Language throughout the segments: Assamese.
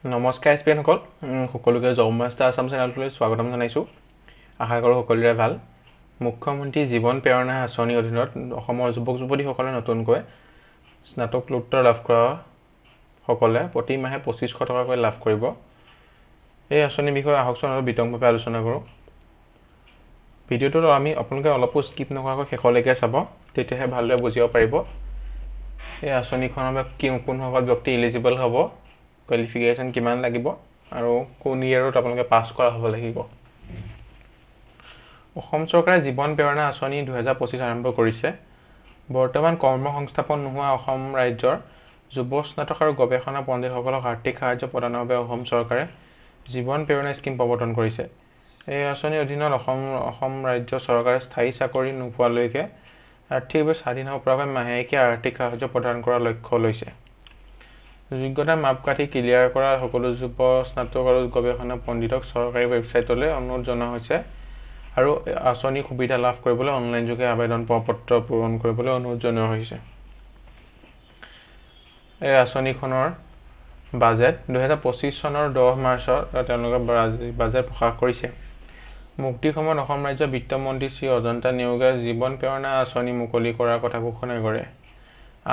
নমস্কাৰ স্পেনসকল সকলোকে জব মাষ্টাৰ আসাম চেনেলটোলৈ স্বাগতম জনাইছোঁ। আশা কৰোঁ সকলোৰে ভাল। মুখ্যমন্ত্ৰী জীৱন প্ৰেৰণা আঁচনিৰ অধীনত অসমৰ যুৱক যুৱতীসকলে নতুনকৈ স্নাতকোত্তৰ লাভ কৰা সকলে প্ৰতি মাহে 2500 টকাকৈ লাভ কৰিব। এই আঁচনিৰ বিষয়ে আহকচোন অলপ বিতংভাৱে আলোচনা কৰোঁ। ভিডিঅ'টো আমি আপোনালোকে অলপো স্কিপ নকৰাকৈ শেষলৈকে চাব, তেতিয়াহে ভালদৰে বুজিব পাৰিব এই আঁচনিখনৰ কোনসকল ব্যক্তি এলিজিবল হ'ব, কোৱালিফিকেশ্যন কিমান লাগিব আৰু কোন ইয়াৰত আপোনালোকে পাছ কৰা হ'ব লাগিব। অসম চৰকাৰে জীৱন প্ৰেৰণা আঁচনি 2025 আৰম্ভ কৰিছে। বৰ্তমান কৰ্মসংস্থাপন নোহোৱা অসম ৰাজ্যৰ যুৱ স্নাতক আৰু গৱেষণা পণ্ডিতসকলক আৰ্থিক সাহায্য প্ৰদানৰ বাবে অসম চৰকাৰে জীৱন প্ৰেৰণা স্কিম প্ৰৱৰ্তন কৰিছে। এই আঁচনিৰ অধীনত অসম ৰাজ্য চৰকাৰে স্থায়ী চাকৰি নোপোৱালৈকে আৰ্থিকভাৱে স্বাধীন হ'ব পৰাকৈ মাহেকীয়া আৰ্থিক সাহায্য প্ৰদান কৰাৰ লক্ষ্য লৈছে। যোগ্যতা মাপকাঠি ক্লিয়াৰ কৰা সকলো যুৱ স্নাতক আৰু গৱেষণা পণ্ডিতক চৰকাৰী ৱেবছাইটলৈ অনুৰোধ জনোৱা হৈছে আৰু আঁচনিৰ সুবিধা লাভ কৰিবলৈ অনলাইন যোগে আবেদন পত্ৰ পূৰণ কৰিবলৈ অনুৰোধ জনোৱা হৈছে। এই আঁচনিখনৰ বাজেট 2025 চনৰ 10 মাৰ্চত তেওঁলোকে বাজেট প্ৰকাশ কৰিছে। মুক্তিৰ সময়ত অসম ৰাজ্যৰ বিত্তমন্ত্ৰী শ্ৰী অজন্তা নেওগে জীৱন প্ৰেৰণা আঁচনি মুকলি কৰাৰ কথা ঘোষণা কৰে।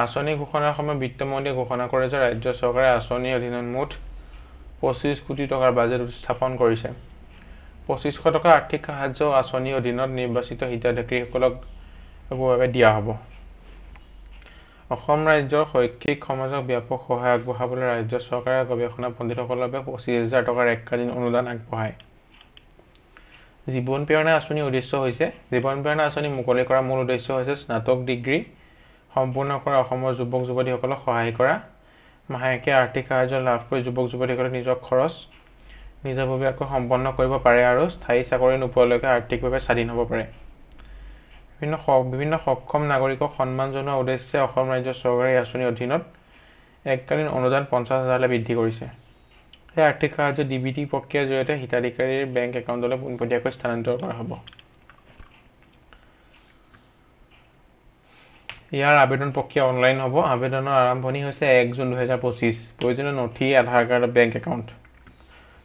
আঁচনি ঘোষণাৰ সময়ত বিত্তমন্ত্ৰীয়ে ঘোষণা কৰে যে ৰাজ্য চৰকাৰে আঁচনিৰ অধীনত মুঠ 25 কোটি টকাৰ বাজেট স্থাপন কৰিছে। 2500 টকা আৰ্থিক সাহায্য আঁচনিৰ অধীনত নিৰ্বাচিত হিতাধিকাৰীসকলক বাবে দিয়া হ'ব। অসম ৰাজ্যৰ শৈক্ষিক সমাজক ব্যাপক সহায় আগবঢ়াবলৈ ৰাজ্য চৰকাৰে গৱেষণা পণ্ডিতসকলৰ বাবে 25,000 টকাৰ এককালীন অনুদান আগবঢ়ায়। জীৱন প্ৰেৰণা আঁচনিৰ উদ্দেশ্য হৈছে জীৱন প্ৰেৰণা আঁচনি মুকলি কৰাৰ মূল উদ্দেশ্য হৈছে স্নাতক ডিগ্ৰী সম্পূৰ্ণ কৰা অসমৰ যুৱক যুৱতীসকলক সহায় কৰা। মাহেকীয়া আৰ্থিক সাহায্য লাভ কৰি যুৱক যুৱতীসকলে নিজৰ খৰচ নিজাববীয়াকৈ সম্পন্ন কৰিব পাৰে আৰু স্থায়ী চাকৰি নোপোৱালৈকে আৰ্থিকভাৱে স্বাধীন হ'ব পাৰে। বিভিন্ন সক্ষম নাগৰিকক সন্মান জনোৱাৰ উদ্দেশ্যে অসম ৰাজ্য চৰকাৰে এই আঁচনিৰ অধীনত এককালীন অনুদান 50,000লৈ বৃদ্ধি কৰিছে। এই আৰ্থিক সাহায্য DBT প্ৰক্ৰিয়াৰ জৰিয়তে হিতাধিকাৰীৰ বেংক একাউণ্টলৈ পোনপটীয়াকৈ স্থানান্তৰ কৰা হ'ব। ইয়াৰ আবেদন প্ৰক্ৰিয়া অনলাইন হ'ব। আবেদনৰ আৰম্ভণি হৈছে 1 জুন 2025। প্ৰয়োজনীয় নথি আধাৰ কাৰ্ড আৰু বেংক একাউণ্ট।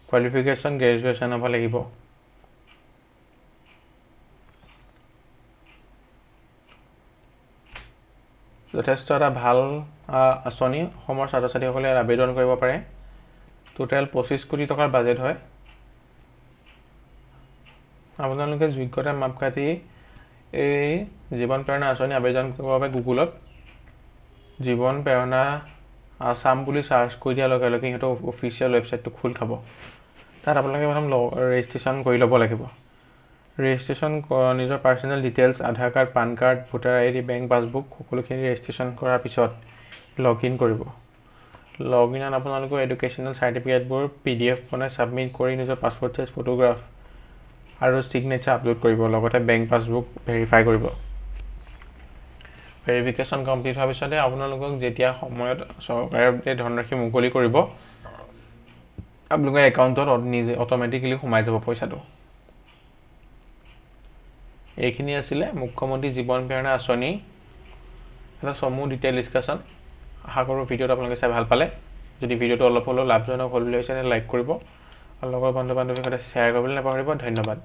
কোৱালিফিকেশ্যন গ্ৰেজুৱেশ্যন হ'ব লাগিব। যথেষ্ট এটা ভাল আঁচনি। অসমৰ ছাত্ৰ ছাত্ৰীসকলে ইয়াত আবেদন কৰিব পাৰে। টোটেল 25 কোটি টকাৰ বাজেট হয়। আপোনালোকে যোগ্যতা মাপকাঠি এই জীৱন প্ৰেৰণা আঁচনি আবেদন কৰিবৰ বাবে গুগলত জীৱন প্ৰেৰণা আসাম বুলি চাৰ্চ কৰি দিয়াৰ লগে লগে সিহঁতৰ অফিচিয়েল ৱেবছাইটটো খোল খাব। তাত আপোনালোকে প্ৰথম ৰেজিষ্ট্ৰেশ্যন কৰি ল'ব লাগিব। ৰেজিষ্ট্ৰেশ্যন নিজৰ personal details Aadhaar card, PAN card, voter ID, bank passbook সকলোখিনি ৰেজিষ্ট্ৰেশ্যন কৰাৰ পিছত লগইন কৰিব। লগইনত আপোনালোকৰ এডুকেশ্যনেল চাৰ্টিফিকেটবোৰ PDF বনাই ছাবমিট কৰি নিজৰ পাছপোৰ্ট চাইজ ফটোগ্ৰাফ আৰু ছিগনেচাৰ আপলোড কৰিব। লগতে বেংক পাছবুক ভেৰিফাই কৰিব। ভেৰিফিকেশ্যন কমপ্লিট হোৱাৰ পিছতে আপোনালোকক যেতিয়া সময়ত চৰকাৰে এই ধনৰাশি মুকলি কৰিব, আপোনালোকৰ একাউণ্টত নিজে অট'মেটিকেলি সোমাই যাব পইচাটো। এইখিনি আছিলে মুখ্যমন্ত্ৰী জীৱন প্ৰেৰণা আঁচনি এটা চমু ডিটেইল ডিছকাশ্যন। আশা কৰোঁ ভিডিঅ'টো আপোনালোকে চাই ভাল পালে। যদি ভিডিঅ'টো অলপ হ'লেও লাভজনক হ'ল বুলি ভাবিছে তেন্তে লাইক কৰিব আৰু লগৰ বন্ধু বান্ধৱীৰ সৈতে শ্বেয়াৰ কৰিবলৈ নাপাহৰিব। ধন্যবাদ।